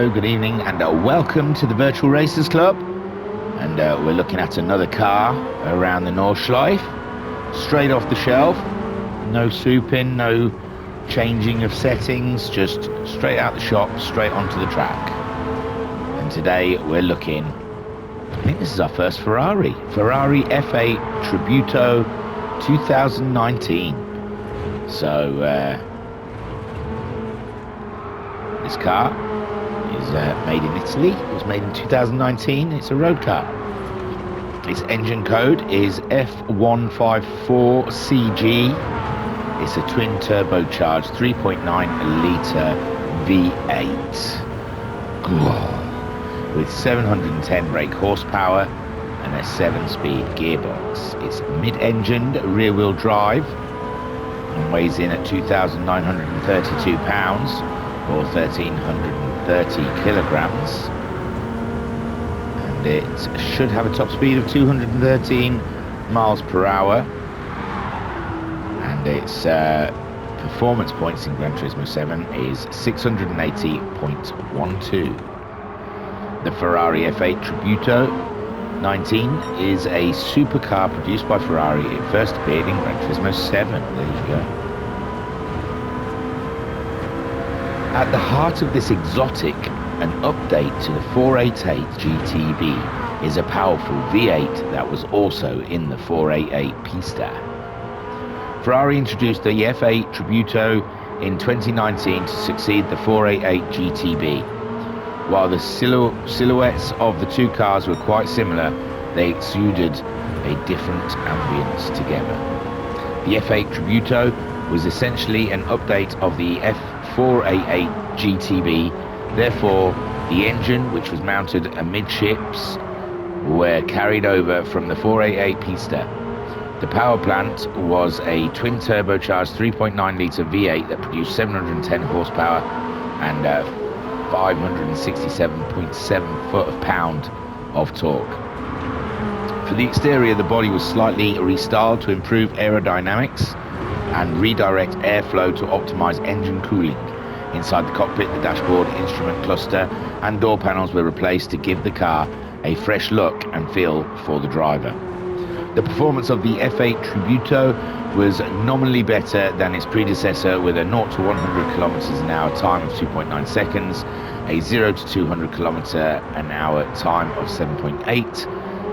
hello, good evening, and welcome to the Virtual Racers Club. And we're looking at another car around the Nordschleife, straight off the shelf, no souping, no changing of settings, just straight out the shop, straight onto the track. And today we're looking, I think this is our first Ferrari F8 Tributo 2019. So this car is made in Italy. It was made in 2019. It's a road car. Its engine code is F154CG. It's a twin turbocharged 3.9 litre V8 with 710 brake horsepower and a 7-speed gearbox. It's mid-engined rear-wheel drive and weighs in at 2,932 pounds or 1,330 kilograms. And it should have a top speed of 213 miles per hour. And its performance points in Gran Turismo 7 is 680.12. The Ferrari F8 Tributo 19 is a supercar produced by Ferrari. It first appeared in Gran Turismo 7. There you go. At the heart of this exotic, an update to the 488 GTB is a powerful V8 that was also in the 488 Pista. Ferrari introduced the F8 Tributo in 2019 to succeed the 488 GTB. While the silhouettes of the two cars were quite similar, they exuded a different ambience together. The F8 Tributo was essentially an update of the F488 GTB. Therefore, the engine, which was mounted amidships, were carried over from the 488 Pista. The power plant was a twin turbocharged 3.9 litre V8 that produced 710 horsepower and 567.7 foot-pound of torque. For the exterior, the body was slightly restyled to improve aerodynamics and redirect airflow to optimize engine cooling. Inside the cockpit, the dashboard, instrument cluster and door panels were replaced to give the car a fresh look and feel for the driver. The performance of the F8 Tributo was nominally better than its predecessor, with a 0 to 100 kilometers an hour time of 2.9 seconds, a 0 to 200 kilometer an hour time of 7.8,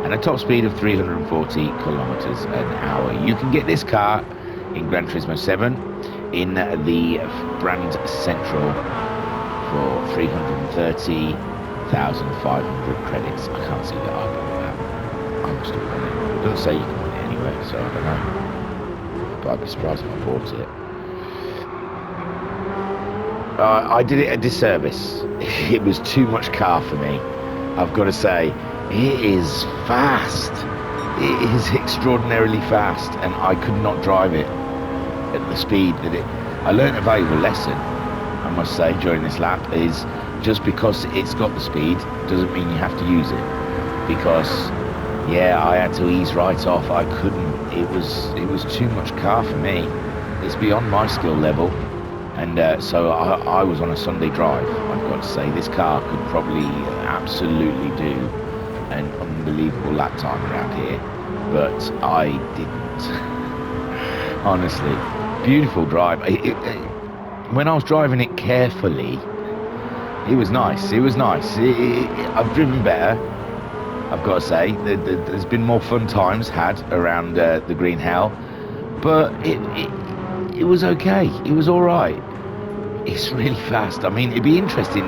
and a top speed of 340 kilometers an hour. You can get this car in Gran Turismo 7 in the Brand Central for 330,500 credits. I can't see that I bought that. I must have won it. It doesn't say you can win it anyway, so I don't know. But I'd be surprised if I bought it. I did it a disservice. It was too much car for me, I've got to say. It is fast. It is extraordinarily fast, and I could not drive it at the speed that it... I learned a valuable lesson, I must say, during this lap, is just because it's got the speed doesn't mean you have to use it. Because, yeah, I had to ease right off. I couldn't. It was too much car for me. It's beyond my skill level. And so I was on a Sunday drive. I've got to say, this car could probably absolutely do an unbelievable lap time around here. But I didn't. Honestly, beautiful drive. When I was driving it carefully, it was nice. It was nice. I've driven better, I've got to say. There's been more fun times had around the Green Hell, but it was okay. It was all right. It's really fast. I mean, it'd be interesting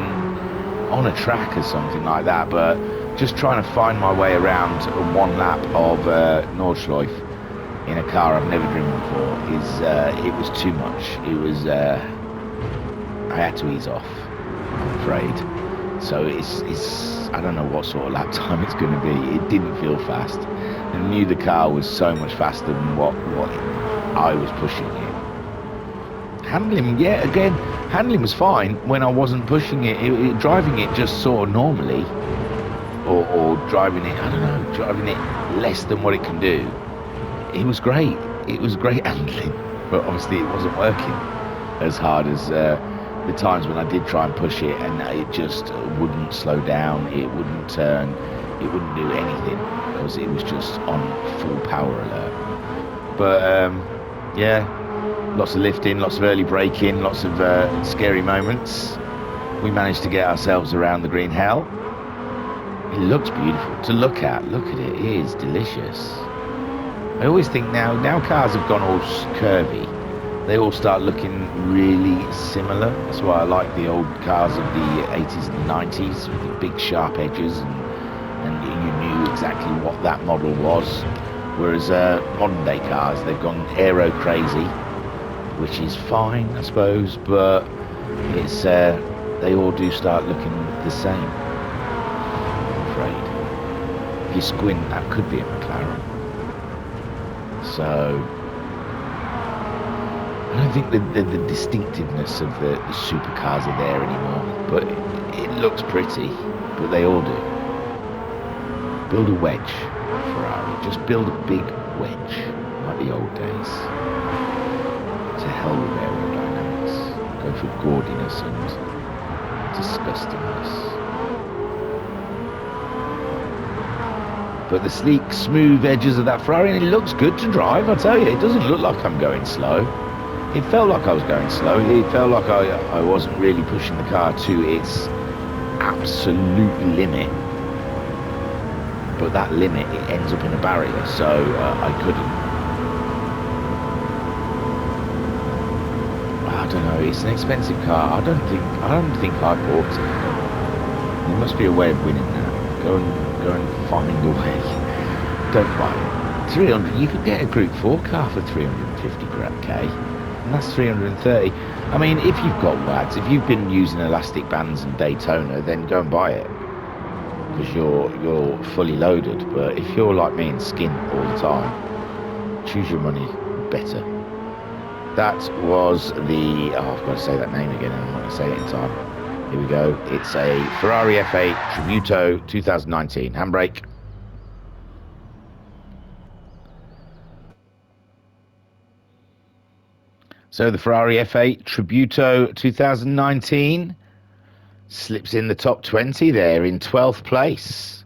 on a track or something like that, but just trying to find my way around one lap of Nordschleife in a car I've never driven before it was too much. It was I had to ease off, I'm afraid. So it's I don't know what sort of lap time it's going to be. It didn't feel fast. I knew the car was so much faster than what I was pushing it. Handling, yeah, again, handling was fine when I wasn't pushing it. Driving it just sort of normally, or driving it, I don't know, driving it less than what it can do. It was great. It was great handling, but obviously it wasn't working as hard as the times when I did try and push it and it just wouldn't slow down, it wouldn't turn, it wouldn't do anything because it was just on full power alert. But yeah, lots of lifting, lots of early braking, lots of scary moments. We managed to get ourselves around the green hell. It looks beautiful to look at. Look at it. It is delicious. I always think now cars have gone all curvy. They all start looking really similar. That's why I like the old cars of the 80s and 90s with the big sharp edges, and you knew exactly what that model was. Whereas modern day cars, they've gone aero crazy, which is fine, I suppose, but it's they all do start looking the same, I'm afraid. If you squint, that could be a McLaren. So I don't think the distinctiveness of the supercars are there anymore, but it looks pretty, but they all do. Build a wedge, Ferrari. Just build a big wedge, like the old days. To hell with aerodynamics. Go for gaudiness and disgustingness. But the sleek, smooth edges of that Ferrari, and it looks good to drive, I tell you. It doesn't look like I'm going slow. It felt like I was going slow. It felt like I wasn't really pushing the car to its absolute limit. But that limit, it ends up in a barrier, so I couldn't. I don't know. It's an expensive car. I don't think I bought it. There must be a way of winning that. Go and find a way. Don't buy it. 300. You could get a Group 4 car for 350k, and that's 330. I mean, if you've got wads, if you've been using elastic bands and Daytona, then go and buy it, because you're fully loaded. But if you're like me and skin all the time, choose your money better. That was the, I've got to say that name again, and I'm not going to say it in time. Here we go. It's a Ferrari F8 Tributo 2019. Handbrake. So the Ferrari F8 Tributo 2019 slips in the top 20 there in 12th place.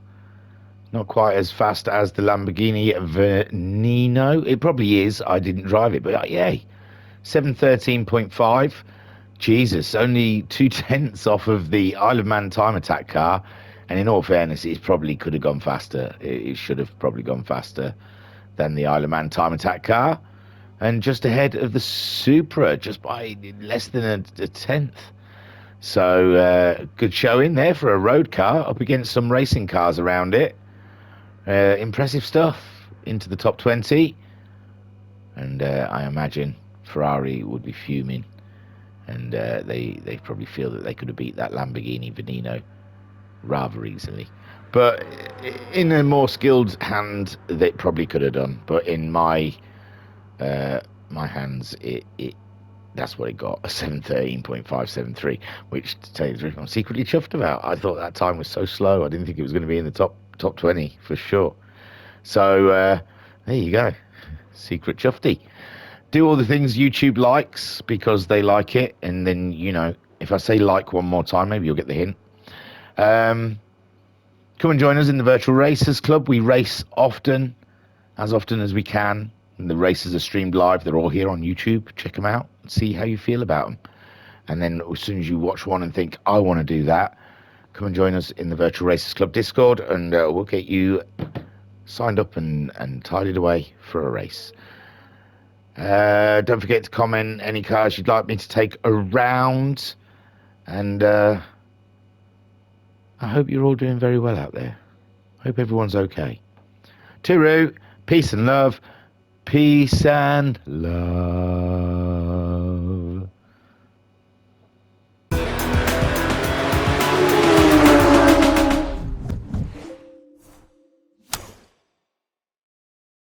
Not quite as fast as the Lamborghini Veneno. It probably is. I didn't drive it, but yay. 713.5. Jesus, only 2/10 off of the Isle of Man time attack car. And in all fairness, it probably could have gone faster. It should have probably gone faster than the Isle of Man time attack car. And just ahead of the Supra, just by less than a tenth. So good showing there for a road car up against some racing cars around it. Impressive stuff. Into the top 20. And I imagine Ferrari would be fuming. And they probably feel that they could have beat that Lamborghini Veneno rather easily. But in a more skilled hand, they probably could have done. But in my hands, that's what it got, a 713.573, which, to tell you the truth, I'm secretly chuffed about. I thought that time was so slow. I didn't think it was going to be in the top 20 for sure. So there you go, secret chuffy. Do all the things YouTube likes because they like it, and then, you know, if I say like one more time, maybe you'll get the hint. Come and join us in the Virtual Racers Club. We race often as we can. And the races are streamed live. They're all here on YouTube. Check them out and see how you feel about them. And then as soon as you watch one and think, I want to do that, come and join us in the Virtual Racers Club Discord, and we'll get you signed up and tidied away for a race. Don't forget to comment any cars you'd like me to take around. And I hope you're all doing very well out there. Hope everyone's okay. Turu, peace and love. Peace and love.